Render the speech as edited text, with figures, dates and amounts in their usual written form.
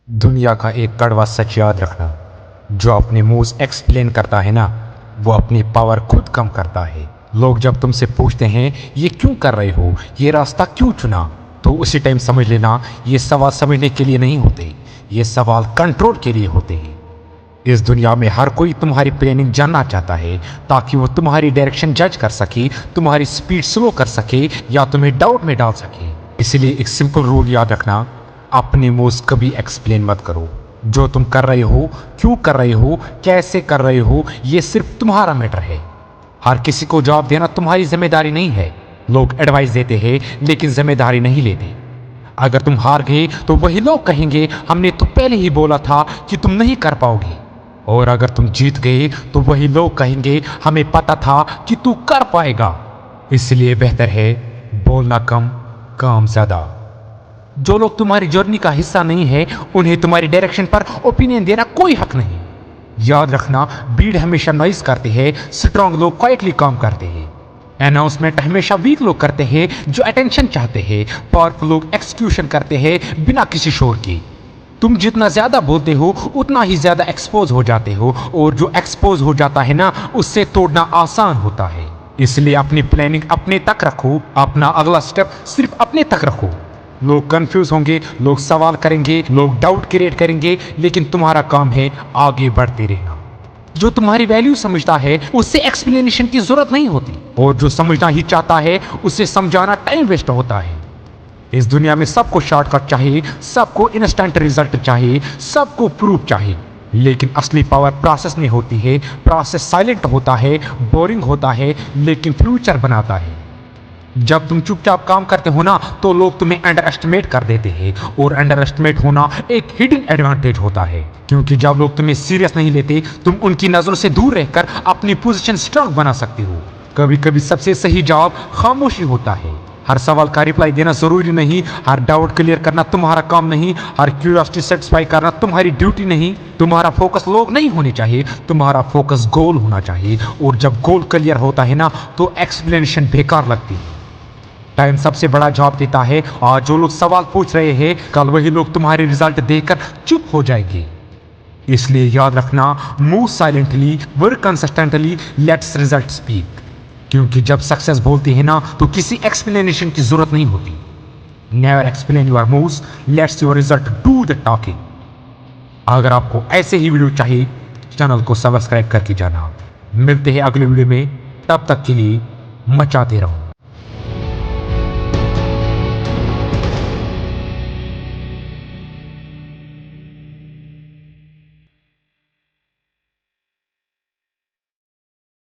दुनिया का एक कड़वा सच याद रखना, जो अपने मुंह से एक्सप्लेन करता है ना, वो अपनी पावर खुद कम करता है। लोग जब तुमसे पूछते हैं ये क्यों कर रहे हो, ये रास्ता क्यों चुना, तो उसी टाइम समझ लेना ये सवाल समझने के लिए नहीं होते, ये सवाल कंट्रोल के लिए होते हैं। इस दुनिया में हर कोई तुम्हारी प्लानिंग जानना चाहता है ताकि वो तुम्हारी डायरेक्शन जज कर सके, तुम्हारी स्पीड स्लो कर सके या तुम्हें डाउट में डाल सके। इसलिए एक सिंपल रूल याद रखना, अपने मुंह से कभी एक्सप्लेन मत करो। जो तुम कर रहे हो, क्यों कर रहे हो, कैसे कर रहे हो, ये सिर्फ तुम्हारा मैटर है। हर किसी को जवाब देना तुम्हारी जिम्मेदारी नहीं है। लोग एडवाइस देते हैं लेकिन जिम्मेदारी नहीं लेते। अगर तुम हार गए तो वही लोग कहेंगे हमने तो पहले ही बोला था कि तुम नहीं कर पाओगे। और अगर तुम जीत गए तो वही लोग कहेंगे हमें पता था कि तू कर पाएगा। इसलिए बेहतर है बोलना कम, काम ज्यादा। जो लोग तुम्हारी जर्नी का हिस्सा नहीं है, उन्हें तुम्हारी डायरेक्शन पर ओपिनियन देना कोई हक नहीं। याद रखना, भीड़ हमेशा नॉइज करती है, स्ट्रांग लोग क्वाइटली काम करते हैं। अनाउंसमेंट हमेशा वीक लोग करते हैं जो अटेंशन चाहते हैं। पावरफुल लोग एक्सक्यूशन करते हैं बिना किसी शोर के। तुम जितना ज्यादा बोलते हो उतना ही ज्यादा एक्सपोज हो जाते हो, और जो एक्सपोज हो जाता है ना, उससे तोड़ना आसान होता है। इसलिए अपनी प्लानिंग अपने तक रखो, अपना अगला स्टेप सिर्फ अपने तक रखो। लोग कंफ्यूज होंगे, लोग सवाल करेंगे, लोग डाउट क्रिएट करेंगे, लेकिन तुम्हारा काम है आगे बढ़ते रहना। जो तुम्हारी वैल्यू समझता है उससे एक्सप्लेनेशन की जरूरत नहीं होती, और जो समझना ही चाहता है उसे समझाना टाइम वेस्ट होता है। इस दुनिया में सबको शॉर्टकट चाहिए, सबको इंस्टेंट रिजल्ट चाहिए, सबको प्रूफ चाहिए, लेकिन असली पावर प्रोसेस में होती है। प्रोसेस साइलेंट होता है, बोरिंग होता है, लेकिन फ्यूचर बनाता है। जब तुम चुपचाप काम करते हो ना, तो लोग तुम्हें अंडर एस्टिमेट कर देते हैं, और अंडर एस्टिमेट होना एक हिडन एडवांटेज होता है। क्योंकि जब लोग तुम्हें सीरियस नहीं लेते, तुम उनकी नजरों से दूर रहकर अपनी पोजीशन स्ट्रांग बना सकते हो। कभी कभी सबसे सही जवाब खामोशी होता है। हर सवाल का रिप्लाई देना जरूरी नहीं, हर डाउट क्लियर करना तुम्हारा काम नहीं, हर क्यूरियोसिटी सेटिस्फाई करना तुम्हारी ड्यूटी नहीं। तुम्हारा फोकस लोग नहीं होने चाहिए, तुम्हारा फोकस गोल होना चाहिए। और जब गोल क्लियर होता है ना, तो एक्सप्लेनेशन बेकार लगती है। टाइम सबसे बड़ा जवाब देता है, और जो लोग सवाल पूछ रहे हैं, कल वही लोग तुम्हारे रिजल्ट देखकर चुप हो जाएंगे। इसलिए याद रखना, move silently, work consistently, let's result speak. क्योंकि जब सक्सेस बोलती है ना, तो किसी एक्सप्लेनेशन की जरूरत नहीं होती। Never explain your moves, let's your result do the talking. अगर आपको ऐसे ही वीडियो चाहिए, चैनल को सब्सक्राइब करके जाना। मिलते हैं अगले वीडियो में, तब तक के लिए मचाते रहो।